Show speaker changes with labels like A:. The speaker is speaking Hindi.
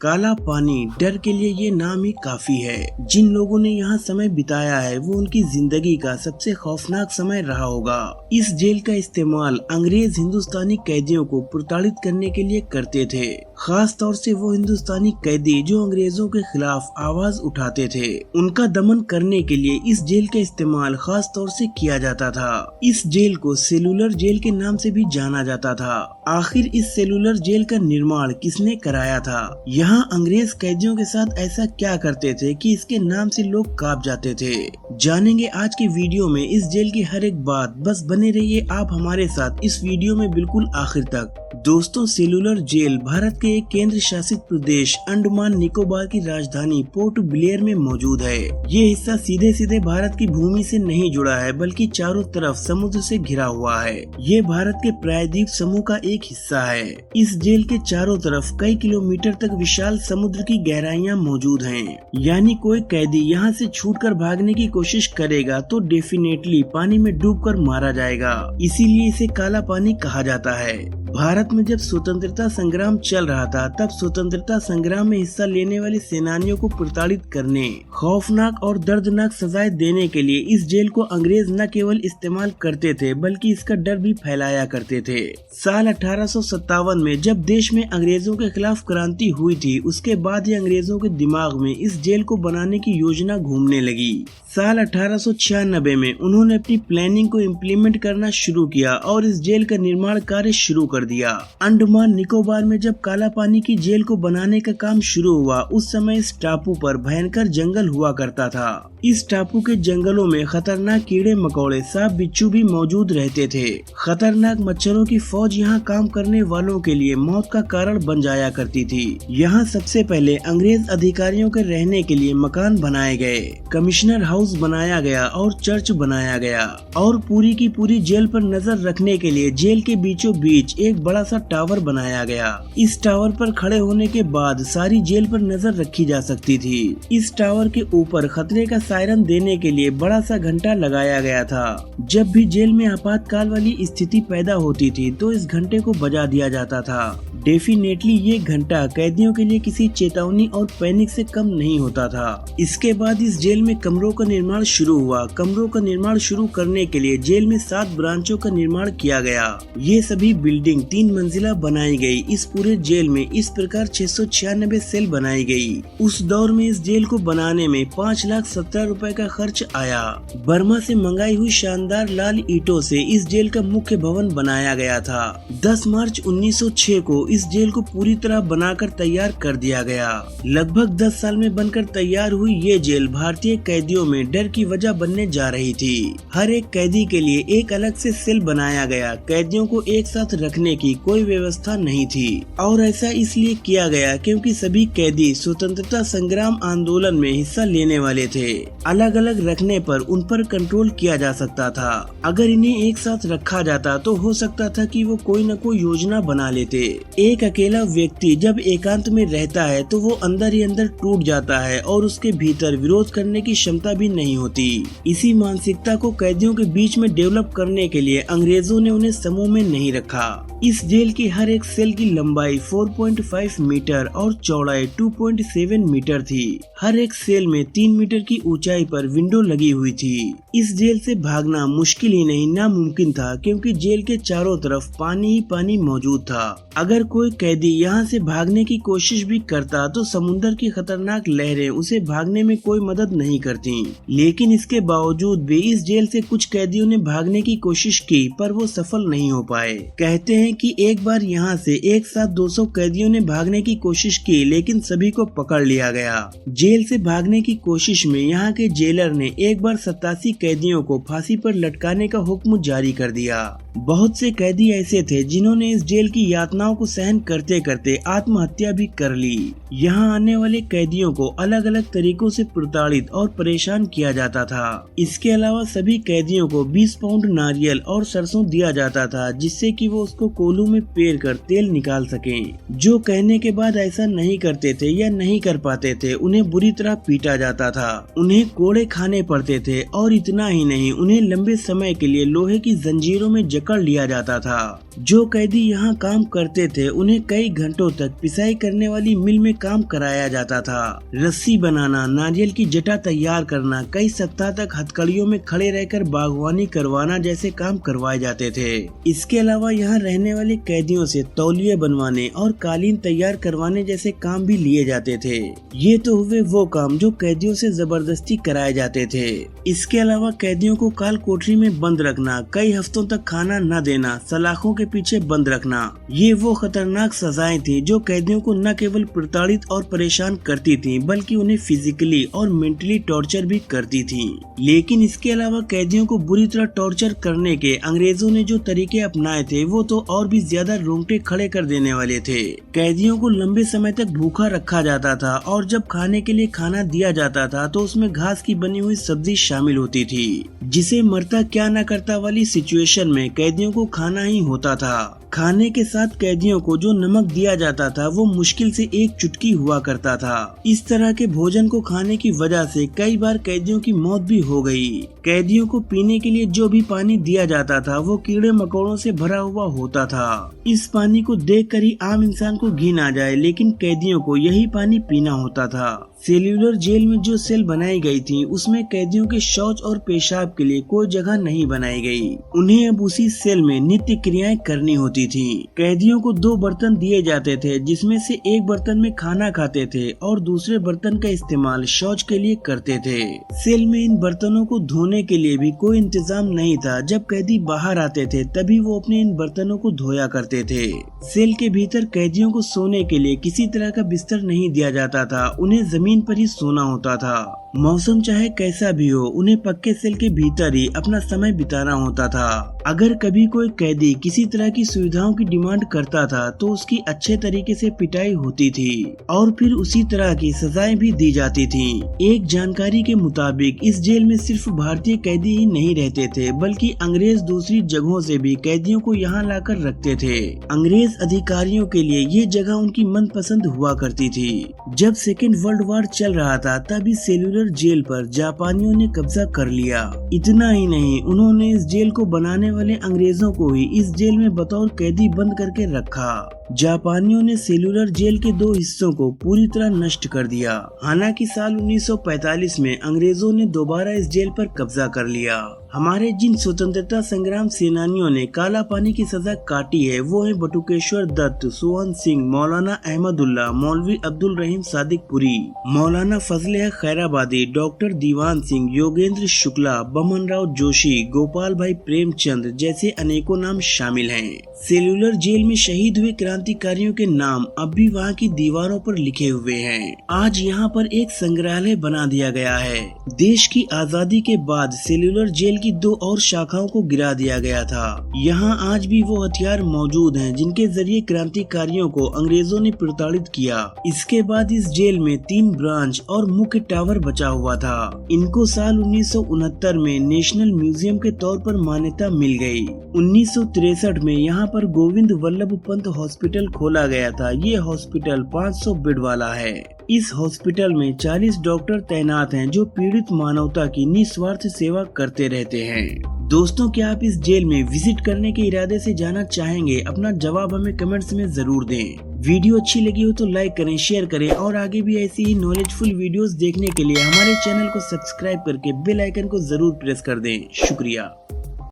A: काला पानी, डर के लिए ये नाम ही काफी है। जिन लोगों ने यहाँ समय बिताया है वो उनकी जिंदगी का सबसे खौफनाक समय रहा होगा। इस जेल का इस्तेमाल अंग्रेज हिंदुस्तानी कैदियों को प्रताड़ित करने के लिए करते थे। खास तौर से वो हिंदुस्तानी कैदी जो अंग्रेजों के खिलाफ आवाज उठाते थे, उनका दमन करने के लिए इस जेल का इस्तेमाल खास तौर से किया जाता था। इस जेल को सेलुलर जेल के नाम से भी जाना जाता था। आखिर इस सेलुलर जेल का निर्माण किसने कराया था? यहाँ अंग्रेज कैदियों के साथ ऐसा क्या करते थे कि इसके नाम से लोग कांप जाते थे? जानेंगे आज के वीडियो में इस जेल की हर एक बात। बस बने रहिए आप हमारे साथ इस वीडियो में बिल्कुल आखिर तक। दोस्तों, सेलुलर जेल भारत के एक केंद्र शासित प्रदेश अंडमान निकोबार की राजधानी पोर्ट ब्लेयर में मौजूद है। ये हिस्सा सीधे सीधे भारत की भूमि से नहीं जुड़ा है, बल्कि चारों तरफ समुद्र से घिरा हुआ है। ये भारत के प्रायद्वीप समूह का एक हिस्सा है। इस जेल के चारों तरफ कई किलोमीटर तक विशाल समुद्र की गहराइयां मौजूद हैं। यानी कोई कैदी यहाँ से छूटकर भागने की कोशिश करेगा तो डेफिनेटली पानी में डूबकर मारा जाएगा। इसीलिए इसे काला पानी कहा जाता है। भारत में जब स्वतंत्रता संग्राम चल रहा था, तब स्वतंत्रता संग्राम में हिस्सा लेने वाले सेनानियों को प्रताड़ित करने, खौफनाक और दर्दनाक सजाएं देने के लिए इस जेल को अंग्रेज न केवल इस्तेमाल करते थे, बल्कि इसका डर भी फैलाया करते थे। साल 1857 में जब देश में अंग्रेजों के खिलाफ क्रांति हुई थी, उसके बाद ही अंग्रेजों के दिमाग में इस जेल को बनाने की योजना घूमने लगी। साल 1896 में उन्होंने अपनी प्लानिंग को इम्प्लीमेंट करना शुरू किया और इस जेल का निर्माण कार्य शुरू कर दिया। अंडमान निकोबार में जब काला पानी की जेल को बनाने का काम शुरू हुआ, उस समय इस टापू पर भयंकर जंगल हुआ करता था। इस टापू के जंगलों में खतरनाक कीड़े मकोड़े, सांप बिच्छू भी मौजूद रहते थे। खतरनाक मच्छरों की फौज यहाँ काम करने वालों के लिए मौत का कारण बन जाया करती थी। यहाँ सबसे पहले अंग्रेज अधिकारियों के रहने के लिए मकान बनाए गए, कमिश्नर हाउस बनाया गया और चर्च बनाया गया, और पूरी की पूरी जेल पर नजर रखने के लिए जेल के बीचों बीच एक बड़ा सा टावर बनाया गया। इस टावर पर खड़े होने के बाद सारी जेल पर नजर रखी जा सकती थी। इस टावर के ऊपर खतरे का सायरन देने के लिए बड़ा सा घंटा लगाया गया था। जब भी जेल में आपातकाल वाली स्थिति पैदा होती थी तो इस घंटे को बजा दिया जाता था। डेफिनेटली ये घंटा कैदियों के लिए किसी चेतावनी और पैनिक से कम नहीं होता था। इसके बाद इस जेल में कमरों का निर्माण शुरू हुआ। कमरों का निर्माण शुरू करने के लिए जेल में 7 ब्रांचों का निर्माण किया गया। ये सभी बिल्डिंग 3 मंजिला बनाई गई। इस पूरे जेल में इस प्रकार 696 सेल बनाई गई। उस दौर में इस जेल को बनाने में 5,17,000 रुपए का खर्च आया। बर्मा से मंगाई हुई शानदार लाल ईंटों से इस जेल का मुख्य भवन बनाया गया था। 10 मार्च 1906 को इस जेल को पूरी तरह बनाकर तैयार कर दिया गया। लगभग 10 साल में बनकर तैयार हुई ये जेल भारतीय कैदियों में डर की वजह बनने जा रही थी। हर एक कैदी के लिए एक अलग से सेल बनाया गया। कैदियों को एक साथ रखने की कोई व्यवस्था नहीं थी, और ऐसा इसलिए किया गया क्योंकि सभी कैदी स्वतंत्रता संग्राम आंदोलन में हिस्सा लेने वाले थे। अलग अलग रखने पर उन पर कंट्रोल किया जा सकता था। अगर इन्हें एक साथ रखा जाता तो हो सकता था कि वो कोई न कोई योजना बना लेते। एक अकेला व्यक्ति जब एकांत में रहता है तो वो अंदर ही अंदर टूट जाता है और उसके भीतर विरोध करने की क्षमता भी नहीं होती। इसी मानसिकता को कैदियों के बीच में डेवलप करने के लिए अंग्रेजों ने उन्हें समूह में नहीं रखा। इस जेल की हर एक सेल की लंबाई 4.5 मीटर और चौड़ाई 2.7 मीटर थी। हर एक सेल में 3 मीटर की ऊंचाई पर विंडो लगी हुई थी। इस जेल से भागना मुश्किल ही नहीं, नामुमकिन था, क्योंकि जेल के चारों तरफ पानी ही पानी मौजूद था। अगर कोई कैदी यहाँ से भागने की कोशिश भी करता तो समुद्र की खतरनाक लहरें उसे भागने में कोई मदद नहीं करती। लेकिन इसके बावजूद भी इस जेल से कुछ कैदियों ने भागने की कोशिश की, पर वो सफल नहीं हो पाए। कहते हैं कि एक बार यहाँ से एक साथ 200 कैदियों ने भागने की कोशिश की, लेकिन सभी को पकड़ लिया गया। जेल से भागने की कोशिश में यहाँ के जेलर ने एक बार 87 कैदियों को फांसी पर लटकाने का हुक्म जारी कर दिया। बहुत से कैदी ऐसे थे जिन्होंने इस जेल की यातनाओं को सहन करते करते आत्महत्या भी कर ली। यहाँ आने वाले कैदियों को अलग अलग तरीकों से प्रताड़ित और परेशान किया जाता था। इसके अलावा सभी कैदियों को 20 पाउंड नारियल और सरसों दिया जाता था, जिससे कि वो उसको कोल्हू में पेर कर तेल निकाल सकें। जो कहने के बाद ऐसा नहीं करते थे या नहीं कर पाते थे, उन्हें बुरी बुरी तरह पीटा जाता था, उन्हें कोड़े खाने पड़ते थे और इतना ही नहीं, उन्हें लंबे समय के लिए लोहे की जंजीरों में जकड़ लिया जाता था। जो कैदी यहाँ काम करते थे उन्हें कई घंटों तक पिसाई करने वाली मिल में काम कराया जाता था। रस्सी बनाना, नारियल की जटा तैयार करना, कई सप्ताह तक हथकड़ियों में खड़े रहकर बागवानी करवाना जैसे काम करवाए जाते थे। इसके अलावा यहाँ रहने वाले कैदियों से तौलिए बनवाने और कालीन तैयार करवाने जैसे काम भी लिए जाते थे। ये तो हुए वो काम जो कैदियों से जबरदस्ती कराए जाते थे। इसके अलावा कैदियों को काल कोठरी में बंद रखना, कई हफ्तों तक खाना न देना, सलाखों के पीछे बंद रखना, ये वो खतरनाक सजाएं थी जो कैदियों को न केवल प्रताड़ित और परेशान करती थी बल्कि उन्हें फिजिकली और मेंटली टॉर्चर भी करती थी। लेकिन इसके अलावा कैदियों को बुरी तरह टॉर्चर करने के अंग्रेजों ने जो तरीके अपनाए थे वो तो और भी ज्यादा रोंगटे खड़े कर देने वाले थे। कैदियों को लंबे समय तक भूखा रखा जाता था और जब खाने के लिए खाना दिया जाता था तो उसमें घास की बनी हुई सब्जी शामिल होती थी, जिसे मरता क्या न करता वाली सिचुएशन में कैदियों को खाना ही होता था। खाने के साथ कैदियों को जो नमक दिया जाता था वो मुश्किल से एक चुटकी हुआ करता था। इस तरह के भोजन को खाने की वजह से कई बार कैदियों की मौत भी हो गई। कैदियों को पीने के लिए जो भी पानी दिया जाता था वो कीड़े मकोड़ों से भरा हुआ होता था। इस पानी को देखकर ही आम इंसान को घिन आ जाए, लेकिन कैदियों को यही पानी पीना होता था। सेल्यूलर जेल में जो सेल बनाई गई थी उसमें कैदियों के शौच और पेशाब के लिए कोई जगह नहीं बनाई गई। उन्हें अब उसी सेल में नित्य क्रियाएं करनी होती थी। कैदियों को 2 बर्तन दिए जाते थे, जिसमें से एक बर्तन में खाना खाते थे और दूसरे बर्तन का इस्तेमाल शौच के लिए करते थे। सेल में इन बर्तनों को धोने के लिए भी कोई इंतजाम नहीं था। जब कैदी बाहर आते थे तभी वो अपने इन बर्तनों को धोया करते थे। सेल के भीतर कैदियों को सोने के लिए किसी तरह का बिस्तर नहीं दिया जाता था, उन्हें जमीन पर ही सोना होता था। मौसम चाहे कैसा भी हो, उन्हें पक्के सेल के भीतर ही अपना समय बिताना होता था। अगर कभी कोई कैदी किसी तरह की सुविधाओं की डिमांड करता था तो उसकी अच्छे तरीके से पिटाई होती थी और फिर उसी तरह की सजाएं भी दी जाती थी। एक जानकारी के मुताबिक इस जेल में सिर्फ भारतीय कैदी ही नहीं रहते थे बल्कि अंग्रेज दूसरी जगहों से भी कैदियों को यहाँ लाकर रखते थे। अंग्रेज अधिकारियों के लिए ये जगह उनकी मनपसंद हुआ करती थी। जब सेकेंड वर्ल्ड वॉर चल रहा था तब इस सेल्यूलर जेल पर जापानियों ने कब्जा कर लिया। इतना ही नहीं, उन्होंने इस जेल को बनाने वाले अंग्रेजों को ही इस जेल में बतौर कैदी बंद करके रखा। जापानियों ने सेल्यूलर जेल के 2 हिस्सों को पूरी तरह नष्ट कर दिया। हालांकि साल 1945 में अंग्रेजों ने दोबारा इस जेल पर कब्जा कर लिया। हमारे जिन स्वतंत्रता संग्राम सेनानियों ने काला पानी की सजा काटी है वो है बटुकेश्वर दत्त, सोहन सिंह, मौलाना अहमदुल्ला, मौलवी अब्दुल रहीम सादिकपुरी, मौलाना फजले खैराबादी, डॉक्टर दीवान सिंह, योगेंद्र शुक्ला, बमन राव जोशी, गोपाल भाई प्रेमचंद जैसे अनेकों नाम शामिल हैं। सेल्यूलर जेल में शहीद हुए क्रांतिकारियों के नाम अब भी वहाँ की दीवारों पर लिखे हुए हैं। आज यहाँ पर एक संग्रहालय बना दिया गया है। देश की आजादी के बाद सेल्यूलर जेल की 2 और शाखाओं को गिरा दिया गया था। यहाँ आज भी वो हथियार मौजूद हैं जिनके जरिए क्रांतिकारियों को अंग्रेजों ने प्रताड़ित किया। इसके बाद इस जेल में 3 ब्रांच और मुख्य टावर बचा हुआ था। इनको साल 1969 में नेशनल म्यूजियम के तौर पर मान्यता मिल गई। 1963 में यहाँ पर गोविंद वल्लभ पंत हॉस्पिटल खोला गया था। ये हॉस्पिटल 500 बेड वाला है। इस हॉस्पिटल में 40 डॉक्टर तैनात हैं जो पीड़ित मानवता की निस्वार्थ सेवा करते रहते हैं। दोस्तों, क्या आप इस जेल में विजिट करने के इरादे से जाना चाहेंगे? अपना जवाब हमें कमेंट्स में जरूर दें। वीडियो अच्छी लगी हो तो लाइक करें, शेयर करें और आगे भी ऐसी ही नॉलेजफुल वीडियोस देखने के लिए हमारे चैनल को सब्सक्राइब करके बेल आइकन को जरूर प्रेस कर दें। शुक्रिया।